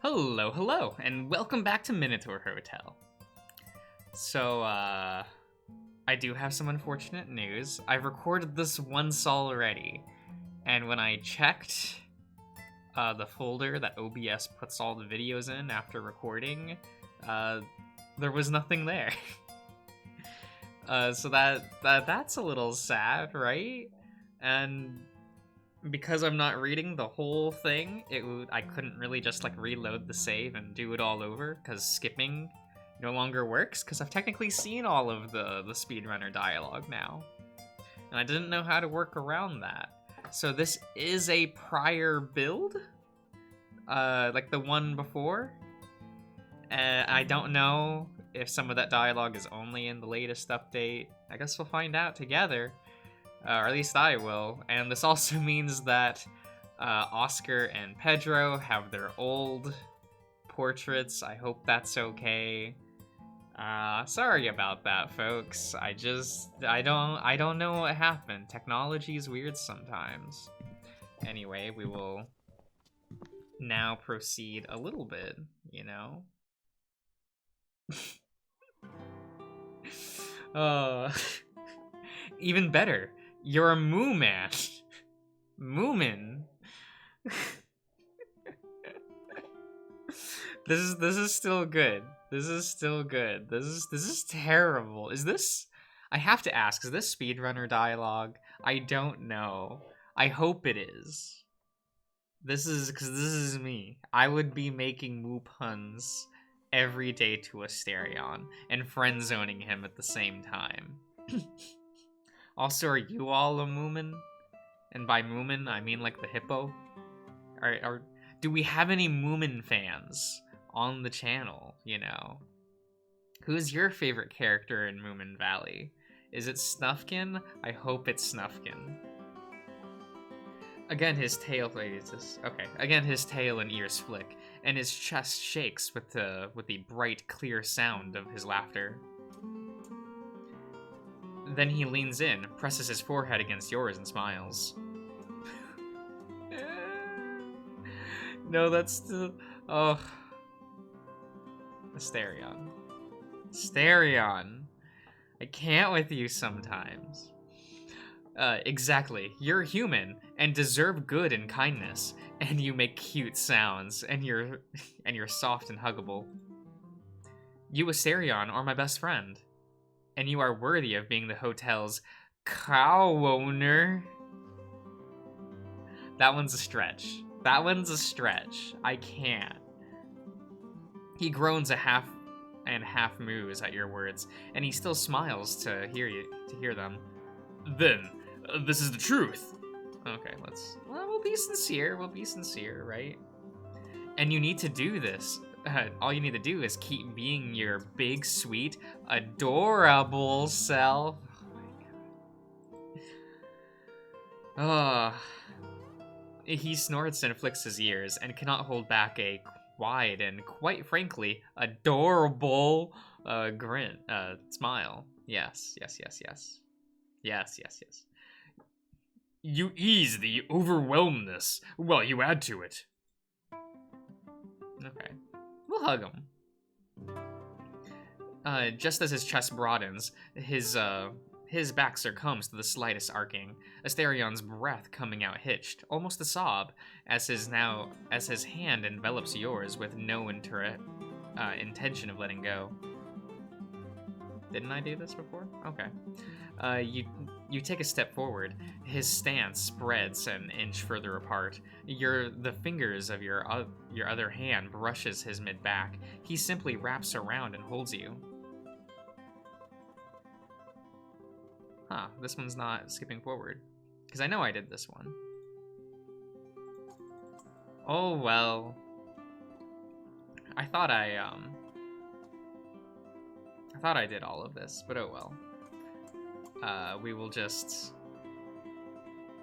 Hello, hello, and welcome back to Minotaur Hotel. So, I do have some unfortunate news. I've recorded this once already, and when I checked the folder that OBS puts all the videos in after recording, there was nothing there. So that's a little sad, right? And because I'm not reading the whole thing, I couldn't really just like reload the save and do it all over because skipping no longer works because I've technically seen all of the speedrunner dialogue now. And I didn't know how to work around that. So this is a prior build, like the one before. I don't know if some of that dialogue is only in the latest update. I guess we'll find out together. Or at least I will. And this also means that Oscar and Pedro have their old portraits. I hope that's okay. Sorry about that, folks. I don't know what happened. Technology is weird sometimes. Anyway, we will now proceed a little bit, you know? Even better. You're a moo man. Moomin. This is still good. This is still good. This is terrible. Is this? I have to ask, is this speedrunner dialogue? I don't know. I hope it is. This is because this is me. I would be making moo puns every day to Asterion and friend zoning him at the same time. Also, are you all a Moomin? And by Moomin, I mean like the hippo? Do we have any Moomin fans on the channel, you know? Who's your favorite character in Moomin Valley? Is it Snufkin? I hope it's Snufkin. Again, his tail... Again, his tail and ears flick, and his chest shakes with the bright, clear sound of his laughter. Then he leans in, presses his forehead against yours, and smiles. No, that's still... Oh. Asterion. Asterion. I can't with you sometimes. Exactly. You're human, and deserve good and kindness, and you make cute sounds, and you're soft and huggable. You, Asterion, are my best friend. And you are worthy of being the hotel's cow owner. That one's a stretch. That one's a stretch. I can't. He groans a half moos at your words, and he still smiles to hear them. Then, this is the truth. Okay, we'll be sincere. We'll be sincere, right? And you need to do this. All you need to do is keep being your big, sweet, adorable self. Oh my god. He snorts and flicks his ears and cannot hold back a wide and, quite frankly, adorable smile. Yes. Yes. You ease the overwhelmness while you add to it. Okay. We'll hug him. Just as his chest broadens, his back succumbs to the slightest arcing, Asterion's breath coming out hitched, almost a sob, as his hand envelops yours with no intention of letting go. Didn't I do this before? Okay. You take a step forward. His stance spreads an inch further apart. The fingers of your other hand brushes his mid-back. He simply wraps around and holds you. Huh, this one's not skipping forward. Because I know I did this one. Oh, well. I thought I did all of this, but oh well. We will just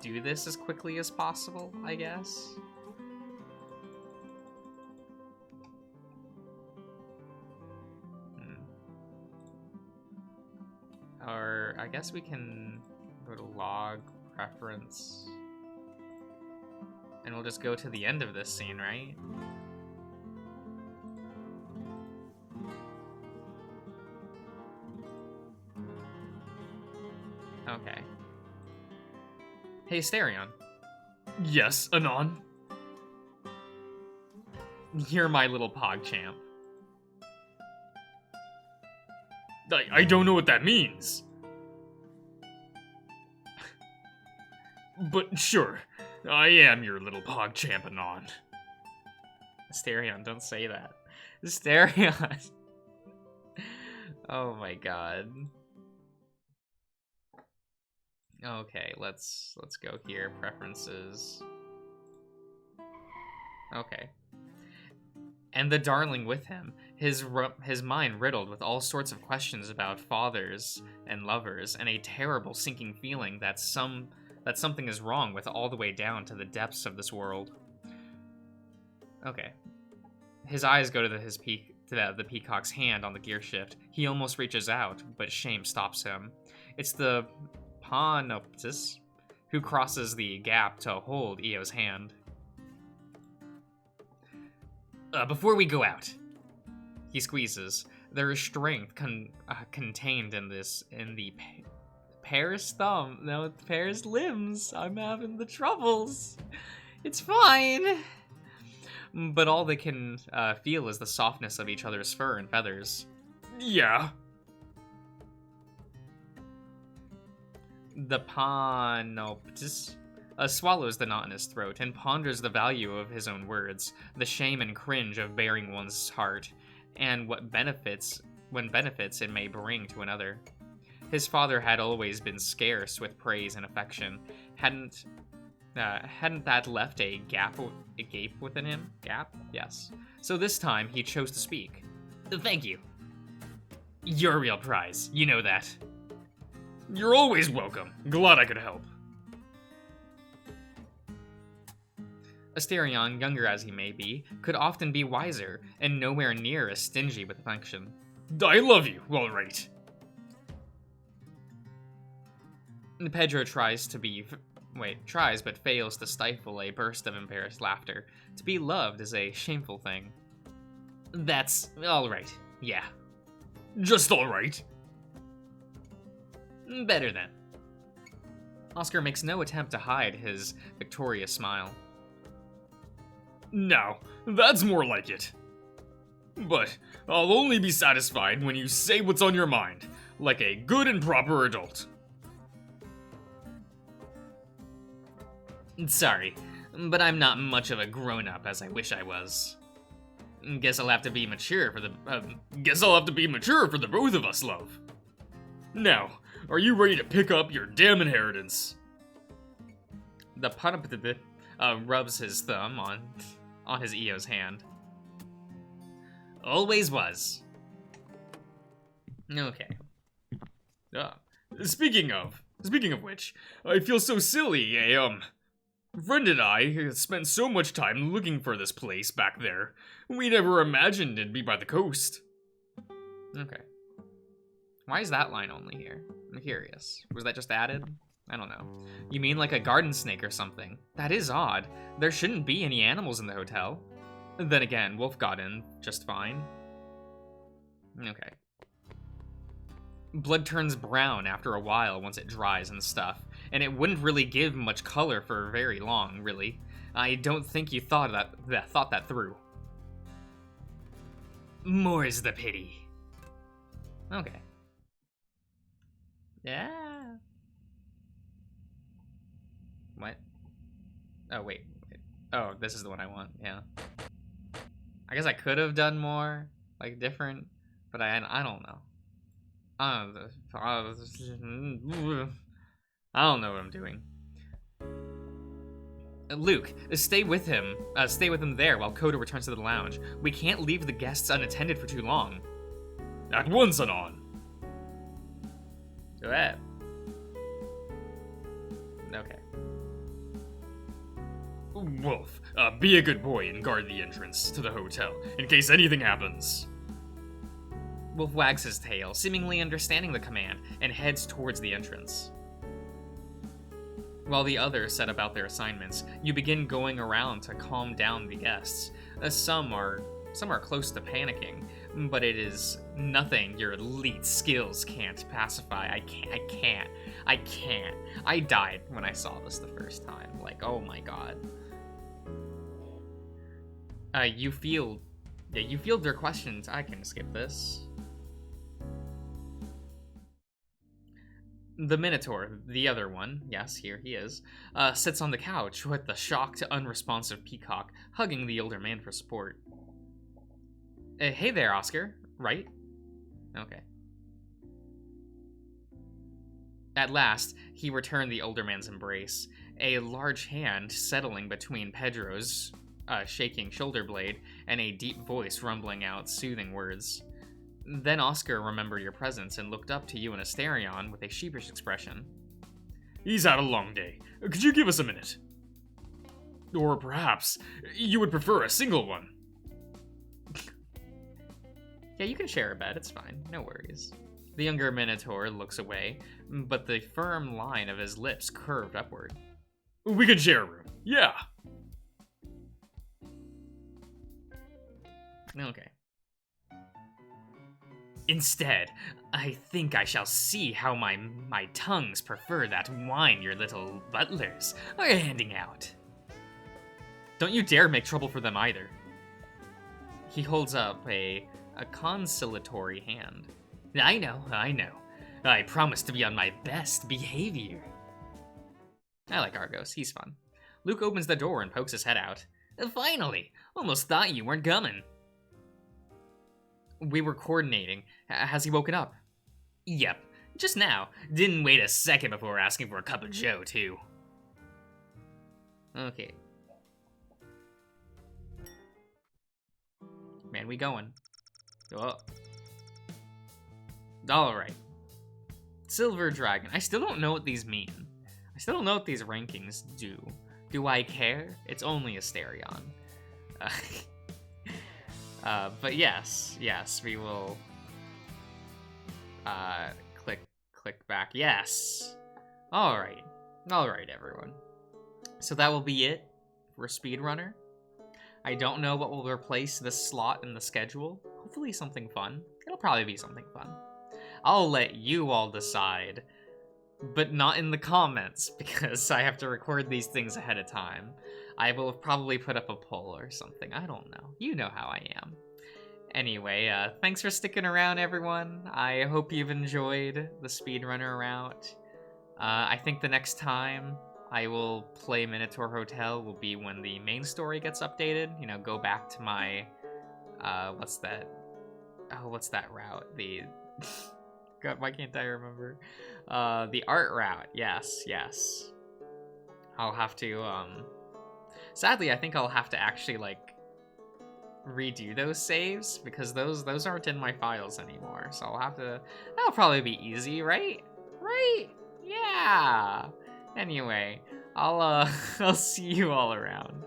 do this as quickly as possible, I guess. Or I guess we can go to log, preference, and we'll just go to the end of this scene, right? Okay. Hey, Asterion. Yes, Anon? You're my little PogChamp. I don't know what that means. But sure, I am your little PogChamp, Anon. Asterion, don't say that. Asterion. Oh my god. Okay, let's go here. Preferences. Okay. And the darling with him, his mind riddled with all sorts of questions about fathers and lovers, and a terrible sinking feeling that something is wrong with all the way down to the depths of this world. Okay. His eyes go to the peacock's hand on the gear shift. He almost reaches out, but shame stops him. It's the Panoptis who crosses the gap to hold Eo's hand. Before we go out, he squeezes. There is strength contained in the pair's thumb. No, the pair's limbs. I'm having the troubles. It's fine. But all they can feel is the softness of each other's fur and feathers. Yeah. The Panoptis swallows the knot in his throat and ponders the value of his own words, the shame and cringe of bearing one's heart, and what benefits it may bring to another. His father had always been scarce with praise and affection. Hadn't that left a gape within him? Gap? Yes. So this time he chose to speak. Thank you. You're a real prize. You know that. You're always welcome. Glad I could help. Asterion, younger as he may be, could often be wiser, and nowhere near as stingy with affection. I love you, all right. Pedro tries but fails to stifle a burst of embarrassed laughter. To be loved is a shameful thing. That's all right, yeah. Just all right. Better then. Oscar makes no attempt to hide his victorious smile. Now, that's more like it. But I'll only be satisfied when you say what's on your mind, like a good and proper adult. Sorry, but I'm not much of a grown-up as I wish I was. Guess I'll have to be mature for the both of us, love. Now, are you ready to pick up your damn inheritance? The Panoptis rubs his thumb on his Eo's hand. Always was. Okay. Speaking of which, I feel so silly. A friend and I spent so much time looking for this place back there. We never imagined it'd be by the coast. Okay. Why is that line only here? I'm curious. Was that just added? I don't know. You mean like a garden snake or something? That is odd. There shouldn't be any animals in the hotel. Then again, Wolf got in just fine. Okay. Blood turns brown after a while once it dries and stuff, and it wouldn't really give much color for very long, really. I don't think you thought that through. More's the pity. Okay. Yeah. What? Oh, wait. Oh, this is the one I want, yeah. I guess I could have done more, like, different, but I don't know. I don't know what I'm doing. Luke, stay with him. Stay with him there while Coda returns to the lounge. We can't leave the guests unattended for too long. At once, Anon. Go ahead. Okay. Wolf, be a good boy and guard the entrance to the hotel in case anything happens. Wolf wags his tail, seemingly understanding the command, and heads towards the entrance. While the others set about their assignments, you begin going around to calm down the guests. Some are somewhere close to panicking, but it is nothing your elite skills can't pacify. I can't. I died when I saw this the first time. Like, oh my god. You field their questions. I can skip this. The Minotaur, the other one, yes, here he is, sits on the couch with the shocked, unresponsive peacock, hugging the older man for support. Hey there, Oscar. Right? Okay. At last, he returned the older man's embrace, a large hand settling between Pedro's shaking shoulder blade and a deep voice rumbling out soothing words. Then Oscar remembered your presence and looked up to you in Asterion with a sheepish expression. He's had a long day. Could you give us a minute? Or perhaps you would prefer a single one? Yeah, you can share a bed, it's fine, no worries. The younger Minotaur looks away, but the firm line of his lips curved upward. We can share a room, yeah. Okay. Instead, I think I shall see how my tongues prefer that wine your little butlers are handing out. Don't you dare make trouble for them either. He holds up a conciliatory hand. I know. I promise to be on my best behavior. I like Argos, he's fun. Luke opens the door and pokes his head out. Finally! Almost thought you weren't coming. We were coordinating. Has he woken up? Yep, just now. Didn't wait a second before asking for a cup of joe, too. Okay. Man, we going. Oh. Alright. Silver Dragon. I still don't know what these mean. I still don't know what these rankings do. Do I care? It's only Asterion. But yes, we will click back. Yes. All right, everyone. So that will be it for Speedrunner. I don't know what will replace this slot in the schedule. Hopefully something fun. It'll probably be something fun. I'll let you all decide, but not in the comments because I have to record these things ahead of time. I will probably put up a poll or something. I don't know. You know how I am. Anyway, thanks for sticking around, everyone. I hope you've enjoyed the Speedrunner route. I think the next time I will play Minotaur Hotel will be when the main story gets updated. You know, go back to my, what's that? Oh, what's that route? The, God, why can't I remember? The art route, yes. I'll have to, sadly, I think I'll have to actually, like, redo those saves, because those aren't in my files anymore, so I'll have to, that'll probably be easy, right? Right? Yeah! Anyway, I'll see you all around.